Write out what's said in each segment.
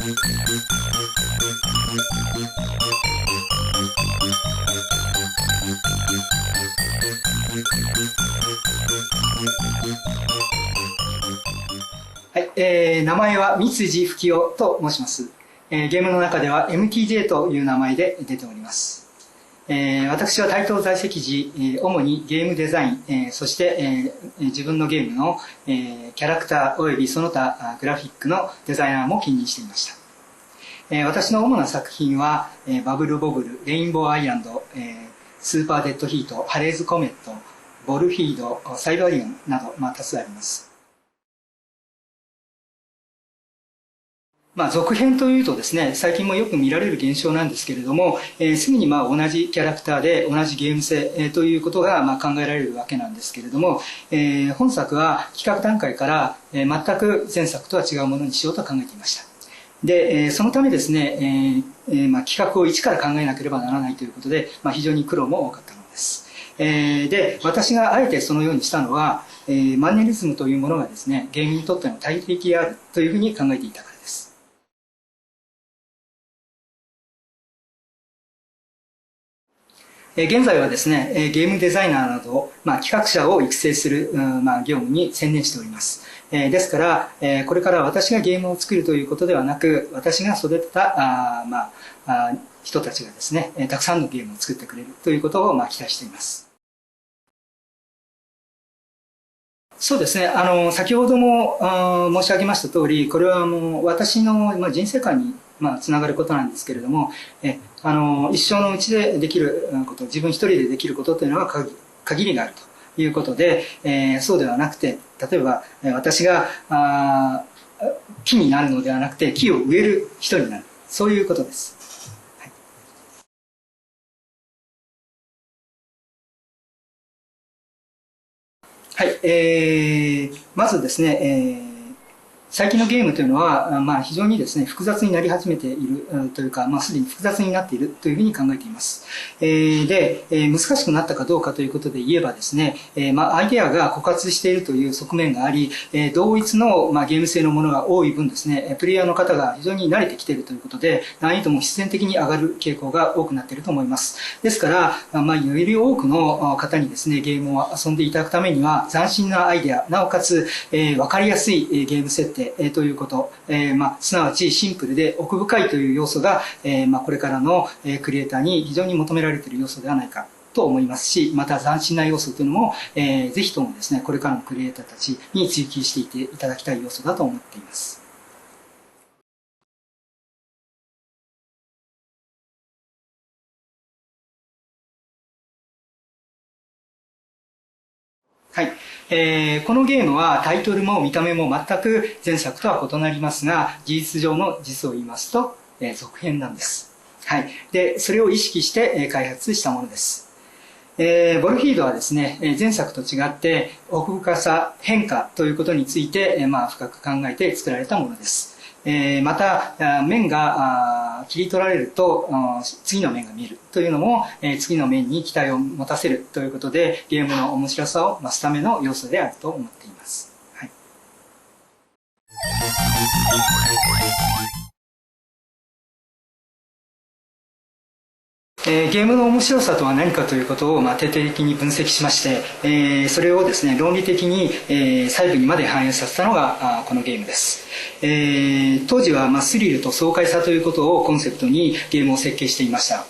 はい、名前は三辻吹雄と申します。ゲームの中では MTJ という名前で出ております。私は台東在籍時、主にゲームデザイン、そして、自分のゲームの、キャラクター及びその他グラフィックのデザイナーも兼任していました。私の主な作品は、バブルボブル、レインボーアイランド、スーパーデッドヒート、ハレーズコメット、ボルフィード、サイバリオンなど、多数あります。続編というとですね、最近もよく見られる現象なんですけれども、すぐに同じキャラクターで同じゲーム性、ということが考えられるわけなんですけれども、本作は企画段階から、全く前作とは違うものにしようと考えていました。で、そのためですね、企画を一から考えなければならないということで、非常に苦労も多かったのです。で、私があえてそのようにしたのは、マンネリズムというものがですね、ゲームにとっての大敵であるというふうに考えていたからです。現在はですね、ゲームデザイナーなど、企画者を育成する、業務に専念しております。ですから、これから私がゲームを作るということではなく、私が育てた、人たちがですね、たくさんのゲームを作ってくれるということを、期待しています。そうですね。先ほども申し上げました通り、これは私の人生観につながることなんですけれども、一生のうちでできること、自分一人でできることというのは限りがあるということで、そうではなくて、例えば私が木になるのではなくて、木を植える人になる。そういうことです。はい、まずですね、最近のゲームというのは、非常にですね、複雑になり始めているというか、すでに複雑になっているというふうに考えています。で、難しくなったかどうかということで言えばですね、アイデアが枯渇しているという側面があり、同一の、ゲーム性のものが多い分ですね、プレイヤーの方が非常に慣れてきているということで、難易度も必然的に上がる傾向が多くなっていると思います。ですから、より多くの方にですね、ゲームを遊んでいただくためには、斬新なアイデア、なおかつ、わかりやすいゲーム設定、ということ、すなわちシンプルで奥深いという要素が、これからのクリエイターに非常に求められている要素ではないかと思いますし、また斬新な要素というのも、ぜひともですね、これからのクリエイターたちに追求していただきたい要素だと思っています。はい。このゲームはタイトルも見た目も全く前作とは異なりますが、事実上の実を言いますと、続編なんです。はい。で、それを意識して開発したものです。ボルフィードはですね、前作と違って奥深さ、変化ということについて、深く考えて作られたものです。また、面が切り取られると、次の面が見えるというのも、次の面に期待を持たせるということで、ゲームの面白さを増すための要素であると思っています。はい。ゲームの面白さとは何かということを、徹底的に分析しまして、それをですね、論理的に、細部にまで反映させたのがこのゲームです。当時は、スリルと爽快さということをコンセプトにゲームを設計していました。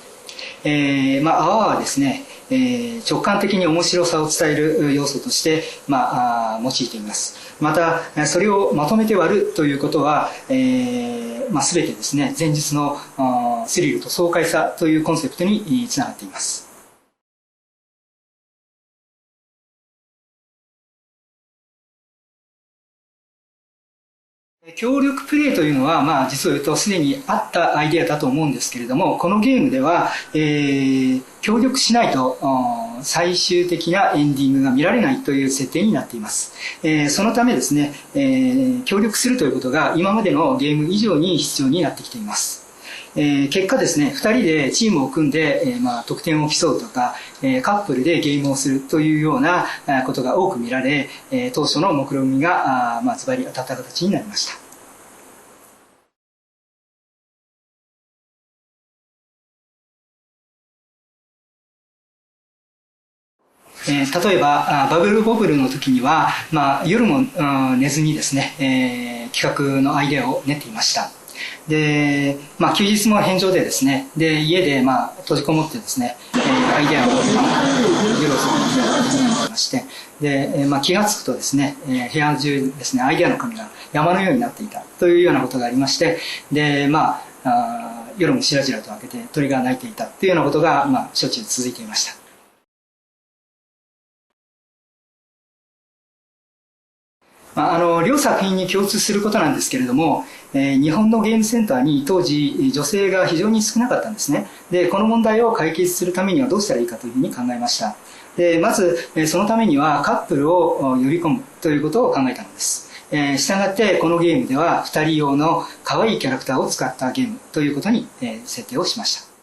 泡はですね、直感的に面白さを伝える要素として、用いています。また、それをまとめて割るということは、すべてですね、前述のスリルと爽快さというコンセプトにつながっています。協力プレイというのは、実を言うとすでにあったアイデアだと思うんですけれども、このゲームでは、協力しないと最終的なエンディングが見られないという設定になっています。そのためですね、協力するということが今までのゲーム以上に必要になってきています。結果ですね、2人でチームを組んで、得点を競うとか、カップルでゲームをするというようなことが多く見られ、当初の目論見みがズバリ当たった形になりました。例えばバブルボブルの時には、夜も寝ずにですね、企画のアイデアを練っていました。で、休日も返上でですね、で、家で閉じこもってですね、アイデアを夜遅くにやってまして、で、気がつくとですね、部屋中ですね、アイデアの紙が山のようになっていたというようなことがありまして、で、夜もしらじらと開けて鳥が鳴いていたというようなことが、しょっちゅう続いていました。両作品に共通することなんですけれども、日本のゲームセンターに当時女性が非常に少なかったんですね。で、この問題を解決するためにはどうしたらいいかというふうに考えました。で、まず、そのためにはカップルを呼び込むということを考えたのです。したがってこのゲームでは2人用の可愛いキャラクターを使ったゲームということに、設定をしました。